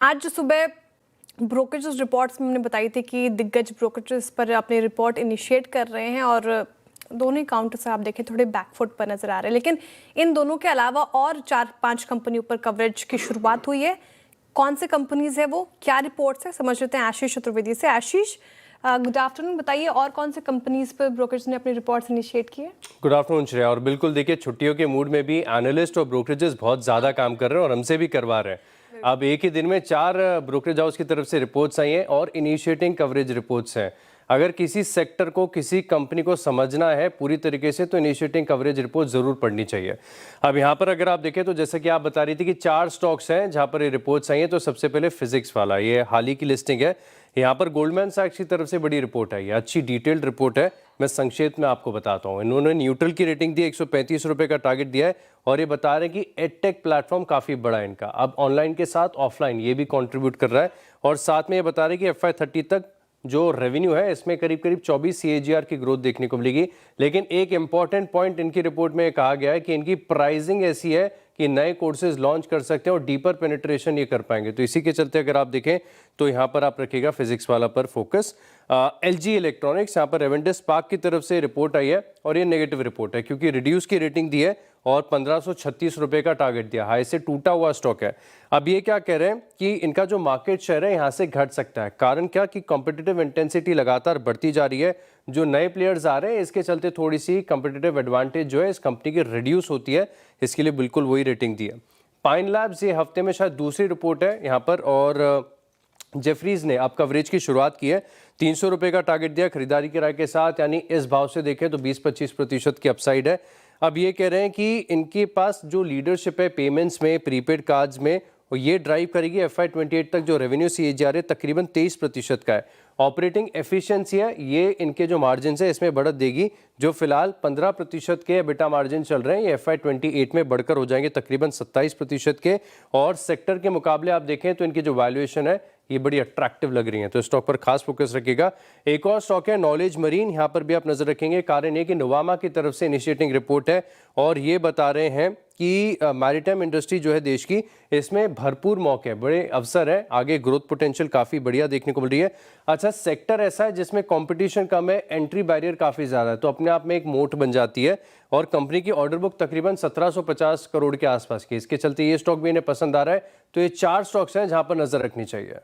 आज सुबह brokerage reports में हमने बताई थी कि दिग्गज ब्रोकरेजेस पर अपनी रिपोर्ट इनिशिएट कर रहे हैं और दोनों ही काउंटर से आप देखें थोड़े बैकफुट पर नजर आ रहे हैं। लेकिन इन दोनों के अलावा और 4-5 कंपनियों पर कवरेज की शुरुआत हुई है। कौन से कंपनीज है वो, क्या रिपोर्ट्स है, समझ लेते हैं आशीष चतुर्वेदी से। आशीष, गुड आफ्टरनून। बताइए और कौन से कंपनीज पर ब्रोकरेज ने अपनी रिपोर्ट्स इनिशिएट की है। Good afternoon Shreya. और बिल्कुल देखिए, छुट्टियों के मूड में भी एनालिस्ट और ब्रोकरेजेस बहुत ज़्यादा काम कर रहे हैं और हमसे भी करवा रहे हैं। अब एक ही दिन में 4 ब्रोकरेज हाउस की तरफ से रिपोर्ट्स आई हैं और इनिशिएटिंग कवरेज रिपोर्ट्स हैं। अगर किसी सेक्टर को, किसी कंपनी को समझना है पूरी तरीके से, तो इनिशिएटिंग कवरेज रिपोर्ट ज़रूर पढ़नी चाहिए। अब यहाँ पर अगर आप देखें तो जैसे कि आप बता रही थी कि 4 स्टॉक्स हैं जहाँ पर ये रिपोर्ट्स आई हैं। तो सबसे पहले फिजिक्स वाला, ये हाल ही की लिस्टिंग है। यहाँ पर गोल्डमैन सैक्स की तरफ से बड़ी रिपोर्ट आई है, अच्छी डिटेल्ड रिपोर्ट है। मैं संक्षेप में आपको बताता हूँ। इन्होंने न्यूट्रल की रेटिंग दी, 135 रुपये का टारगेट दिया है और ये बता रहे हैं कि एडटेक प्लेटफॉर्म काफ़ी बड़ा है इनका। अब ऑनलाइन के साथ ऑफलाइन ये भी कंट्रीब्यूट कर रहा है और साथ में ये बता रहे हैं कि FY30 तक जो रेवेन्यू है इसमें करीब 24 CAGR की ग्रोथ देखने को मिलेगी। लेकिन एक इंपॉर्टेंट पॉइंट इनकी रिपोर्ट में कहा गया है कि इनकी प्राइसिंग ऐसी है कि नए कोर्सेज लॉन्च कर सकते हैं और डीपर पेनिट्रेशन ये कर पाएंगे। तो इसी के चलते अगर आप देखें तो यहाँ पर आप रखिएगा फिजिक्स वाला पर फोकस। LG इलेक्ट्रॉनिक्स, यहाँ पर रेवेंडिस स्पार्क की तरफ से रिपोर्ट आई है और ये नेगेटिव रिपोर्ट है क्योंकि रिड्यूस की रेटिंग दी है और 1536 रुपये का टारगेट दिया। हाई से टूटा हुआ स्टॉक है। अब ये क्या कह रहे हैं कि इनका जो मार्केट शेयर है यहाँ से घट सकता है। कारण क्या कि कॉम्पिटिटिव इंटेंसिटी लगातार बढ़ती जा रही है। जो नए प्लेयर्स आ रहे हैं इसके चलते थोड़ी सी कॉम्पिटिटिव एडवांटेज जो है इस कंपनी की रिड्यूस होती है। इसके लिए बिल्कुल वही रेटिंग दी है। पाइन लैब्स, ये हफ्ते में शायद दूसरी रिपोर्ट है यहाँ पर, और जेफरीज ने अब कवरेज की शुरुआत की है। 300 रुपये का टारगेट दिया खरीदारी की राय के साथ, यानी इस भाव से देखें तो 20-25% की अपसाइड है। अब ये कह रहे हैं कि इनके पास जो लीडरशिप है पेमेंट्स में, प्रीपेड कार्ड्स में, और ये ड्राइव करेगी FY28 तक जो रेवेन्यू CAGR है तकरीबन 23% का है। ऑपरेटिंग एफिशिएंसी है, ये इनके जो मार्जिन है इसमें बढ़त देगी। जो फिलहाल 15% के EBITDA मार्जिन चल रहे हैं ये FY28 में बढ़कर हो जाएंगे तकरीबन 27% के। और सेक्टर के मुकाबले आप देखें तो इनकी जो वैल्यूएशन है ये बड़ी अट्रैक्टिव लग रही है। तो स्टॉक पर खास फोकस रखिएगा। एक और स्टॉक है नॉलेज मरीन, यहाँ पर भी आप नजर रखेंगे। कारण ये कि नोवामा की तरफ से इनिशिएटिंग रिपोर्ट है और ये बता रहे हैं कि मैरीटाइम इंडस्ट्री जो है देश की, इसमें भरपूर मौके, बड़े अवसर है, आगे ग्रोथ पोटेंशियल काफ़ी बढ़िया देखने को मिल रही है। अच्छा, सेक्टर ऐसा है जिसमें कंपटीशन कम है, एंट्री बैरियर काफ़ी ज़्यादा है, तो अपने आप में एक मोट बन जाती है। और कंपनी की ऑर्डर बुक तकरीबन 1750 करोड़ के आसपास की, इसके चलते ये स्टॉक भी इन्हें पसंद आ रहा है। तो ये 4 स्टॉक्स हैं जहाँ पर नज़र रखनी चाहिए।